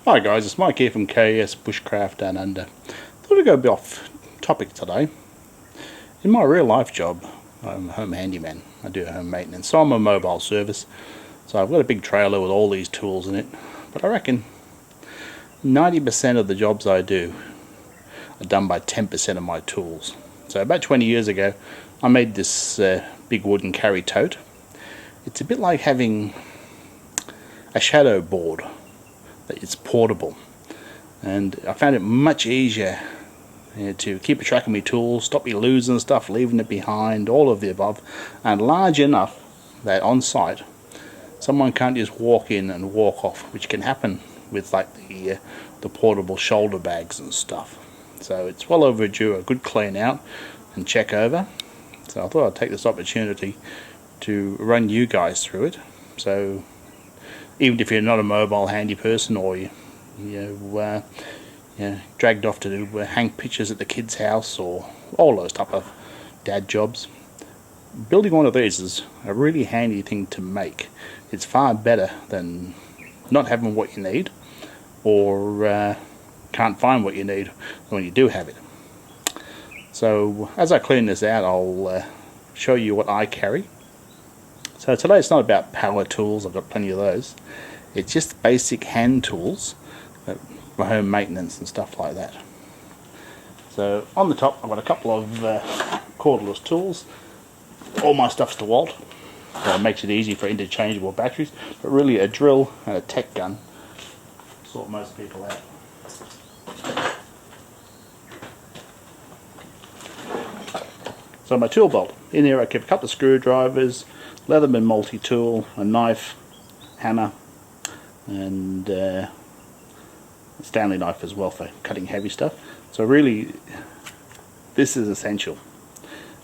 Hi guys, it's Mike here from KS Bushcraft Down Under. Thought I'd go a bit off topic today. In my real life job, I'm a home handyman. I do home maintenance, so I'm a mobile service. So I've got a big trailer with all these tools in it. But I reckon 90% of the jobs I do are done by 10% of my tools. So about 20 years ago, I made this big wooden carry tote. It's a bit like having a shadow board. It's portable, and I found it much easier to keep a track of my tools, stop me losing stuff, leaving it behind, all of the above, and large enough that on site someone can't just walk in and walk off, which can happen with like the portable shoulder bags and stuff. So it's well overdue a good clean out and check over. So I thought I'd take this opportunity to run you guys through it. So even if you're not a mobile handy person, or you dragged off to hang pictures at the kids' house, or all those type of dad jobs, building one of these is a really handy thing to make. It's far better than not having what you need, or can't find what you need when you do have it. So as I clean this out, I'll show you what I carry. So today it's not about power tools, I've got plenty of those. It's just basic hand tools for home maintenance and stuff like that. So on the top I've got a couple of cordless tools. All my stuff's DeWalt, so it makes it easy for interchangeable batteries, but really a drill and a tech gun sort most people out. So my tool belt. In here I keep a couple of screwdrivers, Leatherman multi-tool, a knife, hammer, and a Stanley knife as well for cutting heavy stuff. So really this is essential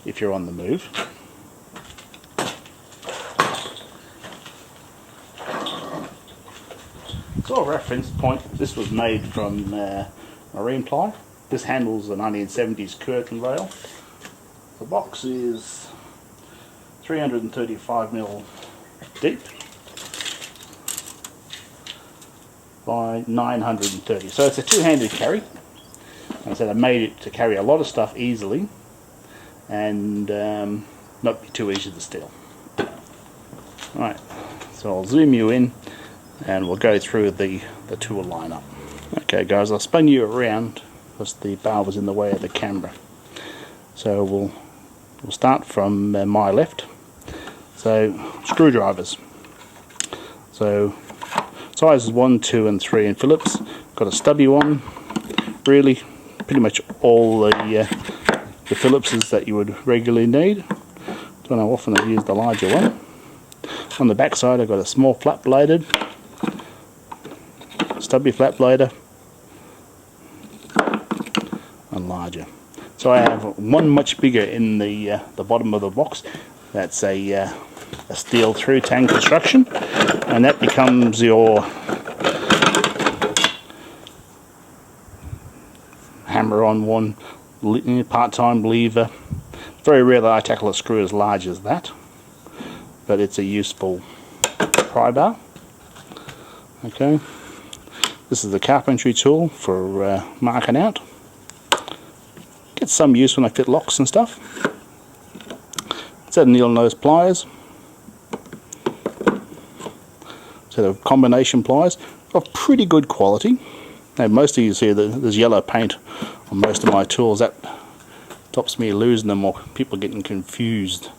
if you're on the move. So a reference point, this was made from marine ply. This handles the 1970s curtain rail. The box is 335mm deep by 930, so it's a two-handed carry. Like I said, I made it to carry a lot of stuff easily and not be too easy to steal. Alright, so I'll zoom you in and we'll go through the tool lineup. Okay guys, I'll spin you around because the bar was in the way of the camera. So we'll start from my left. So screwdrivers. So sizes 1, 2 and 3 in Phillips. Got a stubby one. Really pretty much all the Phillipses that you would regularly need. Don't know, often I've used the larger one. On the back side I've got a small flat bladed, stubby flat blader and larger. So I have one much bigger in the bottom of the box. That's a steel through tang construction, and that becomes your hammer-on one part-time lever. Very rare that I tackle a screw as large as that, but it's a useful pry bar. Okay, this is the carpentry tool for marking out. Gets some use when I fit locks and stuff. It's a needle nose pliers. So the combination pliers of pretty good quality. Now most of you see there's yellow paint on most of my tools. That stops me losing them or people getting confused.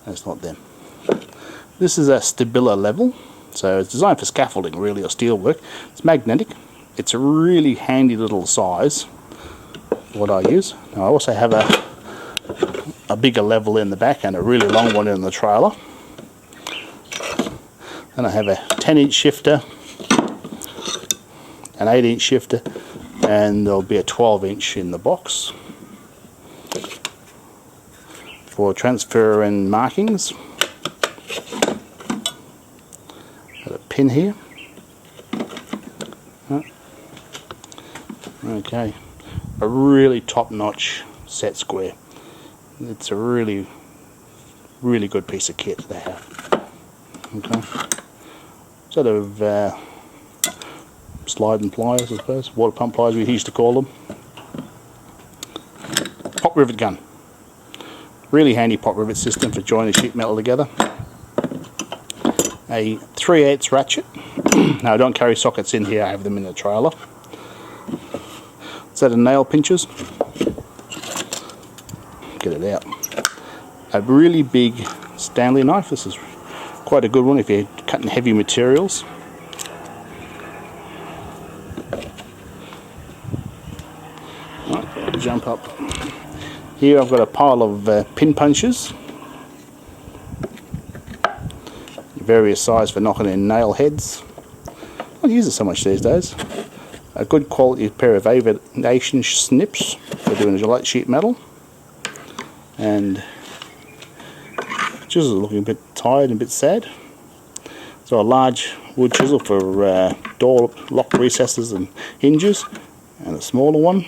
That's not them. This is a Stabila level. So it's designed for scaffolding really, or steel work. It's magnetic. It's a really handy little size. What I use. Now I also have a bigger level in the back and a really long one in the trailer. And I have a 10-inch shifter, an 8-inch shifter, and there'll be a 12-inch in the box for transfer and markings. Got a pin here. Okay. A really top-notch set square. It's a really good piece of kit to have. Okay. Sort of sliding pliers, I suppose, water pump pliers we used to call them. Pot rivet gun. Really handy pot rivet system for joining sheet metal together. A 3/8 ratchet. Now I don't carry sockets in here, I have them in the trailer. Set of nail pinchers. Get it out. A really big Stanley knife. This is quite a good one if you're cutting heavy materials. Right, jump up. Here I've got a pile of pin punches. Various size for knocking in nail heads. I don't use it so much these days. A good quality pair of aviation snips for doing light sheet metal. And chisel looking a bit tired and a bit sad. So a large wood chisel for door lock recesses and hinges, and a smaller one.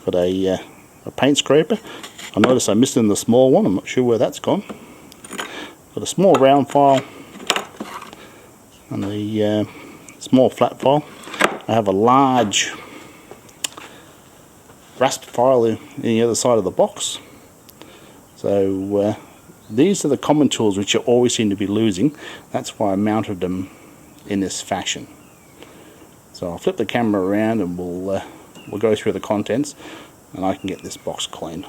Got a paint scraper. I noticed I missed in the small one, I'm not sure where that's gone. Got a small round file and the small flat file. I have a large rasp file in the other side of the box. So these are the common tools which you always seem to be losing. That's why I mounted them in this fashion. So I'll flip the camera around and we'll go through the contents, and I can get this box clean.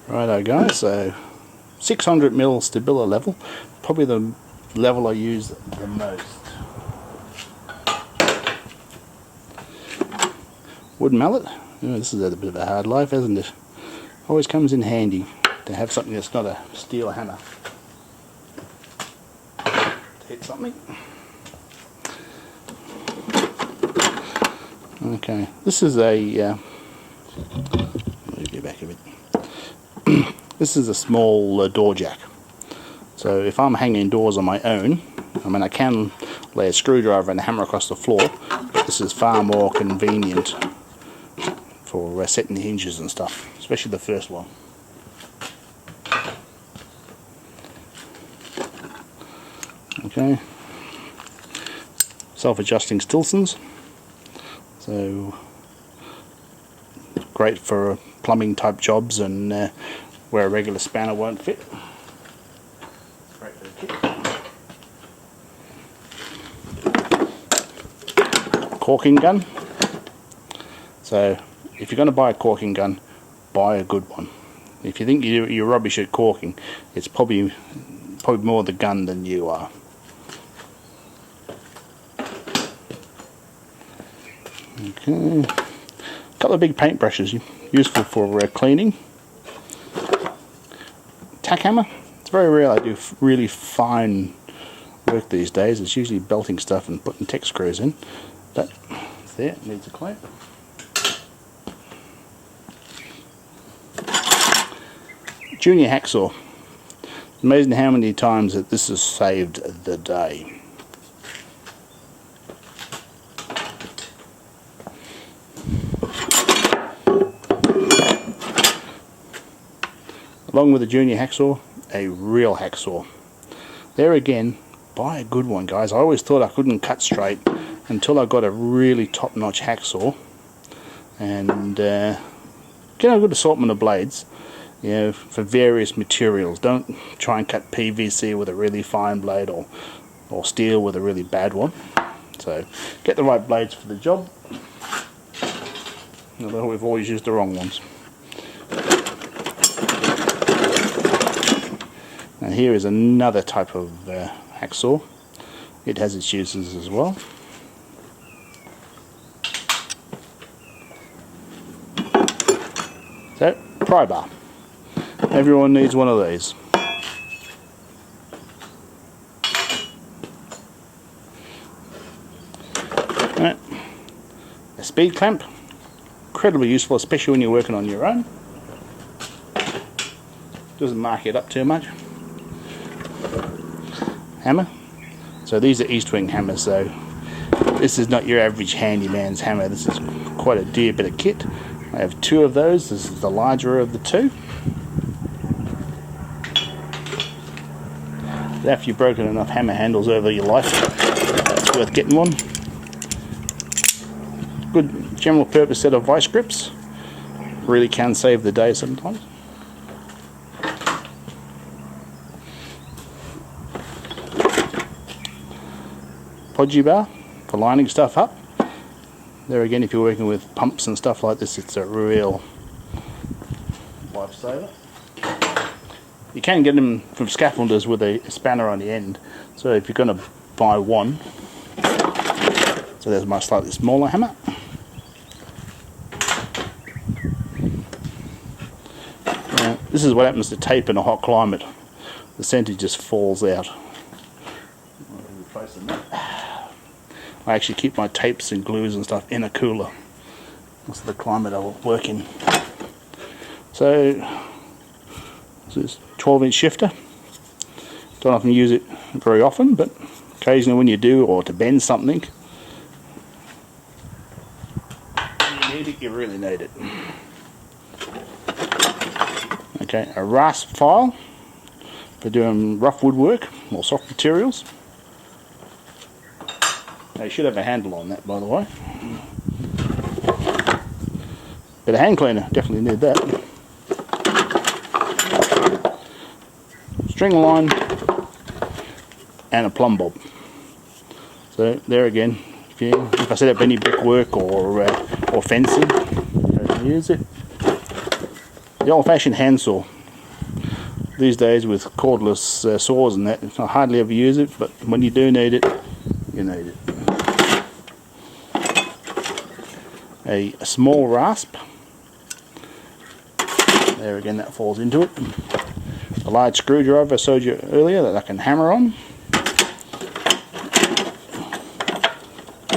Righto guys, so 600mm Stabila level, probably the level I use the most. Wood mallet. Oh, this is a bit of a hard life, isn't it? Always comes in handy to have something that's not a steel hammer to hit something. Okay, this is a move you back a bit. This is a small door jack. So if I'm hanging doors on my own, I mean I can lay a screwdriver and a hammer across the floor, but this is far more convenient for setting the hinges and stuff, especially the first one. Okay, self-adjusting Stilsons, so great for plumbing type jobs and where a regular spanner won't fit. Great for the kit. Caulking gun. So if you're going to buy a caulking gun, buy a good one. If you think you're rubbish at caulking, it's probably more the gun than you are. Okay, a couple of big paintbrushes, useful for cleaning. Tack hammer. It's very rare I do really fine work these days. It's usually belting stuff and putting tech screws in, but it's there, it needs a clamp. Junior hacksaw. Amazing how many times that this has saved the day. Along with the junior hacksaw, a real hacksaw. There again, buy a good one guys. I always thought I couldn't cut straight until I got a really top-notch hacksaw, and get a good assortment of blades, you know, for various materials. Don't try and cut PVC with a really fine blade or steel with a really bad one. So get the right blades for the job, although we've always used the wrong ones. Now here is another type of hacksaw. It has its uses as well. So, pry bar. Everyone needs one of these. Right. A speed clamp. Incredibly useful, especially when you're working on your own. Doesn't mark it up too much. Hammer. So these are east wing hammers, so this is not your average handyman's hammer. This is quite a dear bit of kit. I have two of those. This is the larger of the two. After you've broken enough hammer handles over your life, worth getting one. Good general purpose set of vice grips. Really can save the day sometimes. Podgy bar for lining stuff up. There again, if you're working with pumps and stuff like this, it's a real lifesaver. You can get them from scaffolders with a spanner on the end, so if you're going to buy one, so there's my slightly smaller hammer. This is what happens to tape in a hot climate. The centre just falls out. I actually keep my tapes and glues and stuff in a cooler. That's the climate I work in. So this is 12-inch shifter. Don't often use it very often, but occasionally when you do, or to bend something, you need it, you really need it. Okay, a rasp file for doing rough woodwork or soft materials. Now you should have a handle on that, by the way. But a hand cleaner, definitely need that. String line and a plumb bob. So there again, if I set up any brickwork or fencing, use it. The old-fashioned handsaw. These days with cordless saws and that, I hardly ever use it, but when you do need it, you need it. A small rasp. There again, that falls into it. A large screwdriver I showed you earlier that I can hammer on.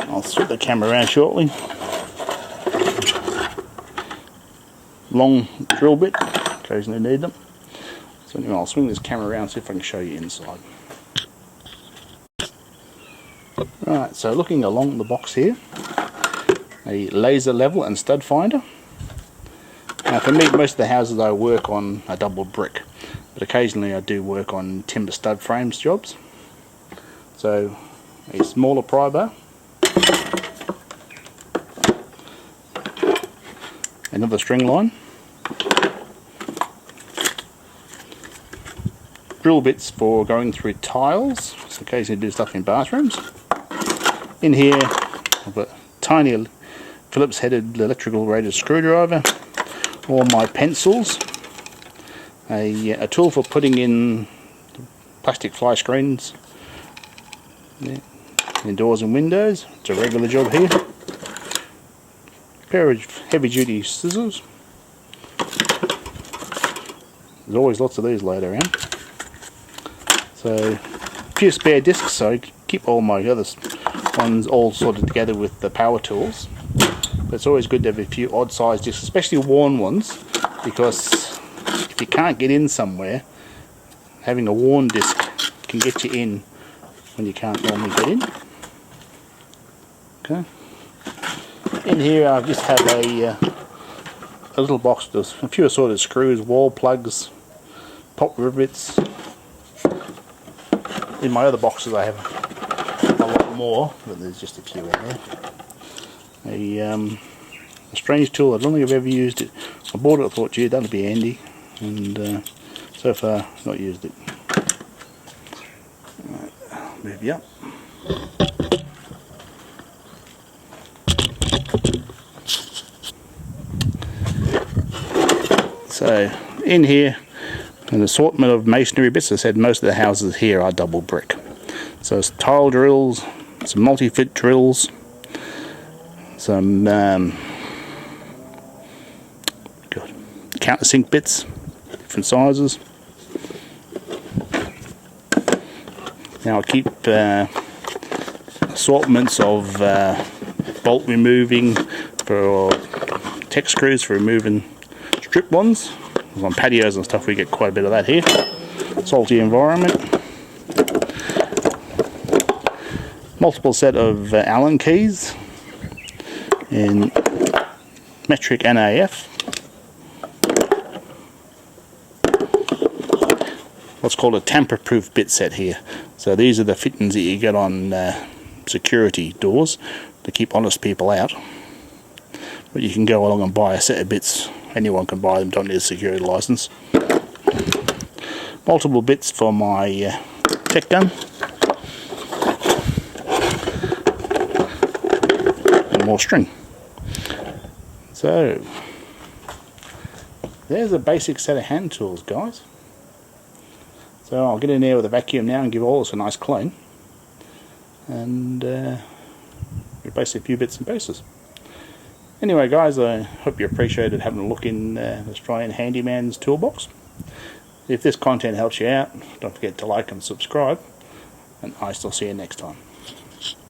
I'll switch the camera around shortly. Long drill bit, occasionally need them. So anyway, I'll swing this camera around, see if I can show you inside. Right, so looking along the box here, a laser level and stud finder. Now for me, most of the houses I work on are double brick, but occasionally I do work on timber stud frames jobs. So a smaller pry bar, another string line, drill bits for going through tiles, so occasionally do stuff in bathrooms. In here I've got a tiny Phillips headed electrical rated screwdriver, all my pencils, a tool for putting in plastic fly screens in doors and windows. It's a regular job here. A pair of heavy duty scissors. There's always lots of these laid around. So a few spare discs, so I keep all my other ones all sorted together with the power tools. But it's always good to have a few odd sized discs, especially worn ones, because if you can't get in somewhere, having a worn disc can get you in when you can't normally get in. Okay. In here I just have a little box with a few assorted screws, wall plugs, pop rivets. In my other boxes I have a lot more, but there's just a few in there. A strange tool, I don't think I've ever used it. I bought it, I thought, gee, that'll be handy, and so far not used it. Right, I'll move you up. So in here, an assortment of masonry bits. As I said, most of the houses here are double brick. So it's tile drills, some multi-fit drills, some countersink bits, different sizes. Now I keep assortments of bolt removing for tech screws for removing strip ones. On patios and stuff we get quite a bit of that here. Salty environment. Multiple set of Allen keys in metric and AF. What's called a tamper-proof bit set here. So these are the fittings that you get on security doors to keep honest people out. But you can go along and buy a set of bits. Anyone can buy them, don't need a security license. Multiple bits for my check gun. And more string. So, there's a basic set of hand tools, guys. So I'll get in there with a vacuum now and give all this a nice clean. And replace a few bits and pieces. Anyway guys, I hope you appreciated having a look in Australian Handyman's Toolbox. If this content helps you out, don't forget to like and subscribe, and I shall see you next time.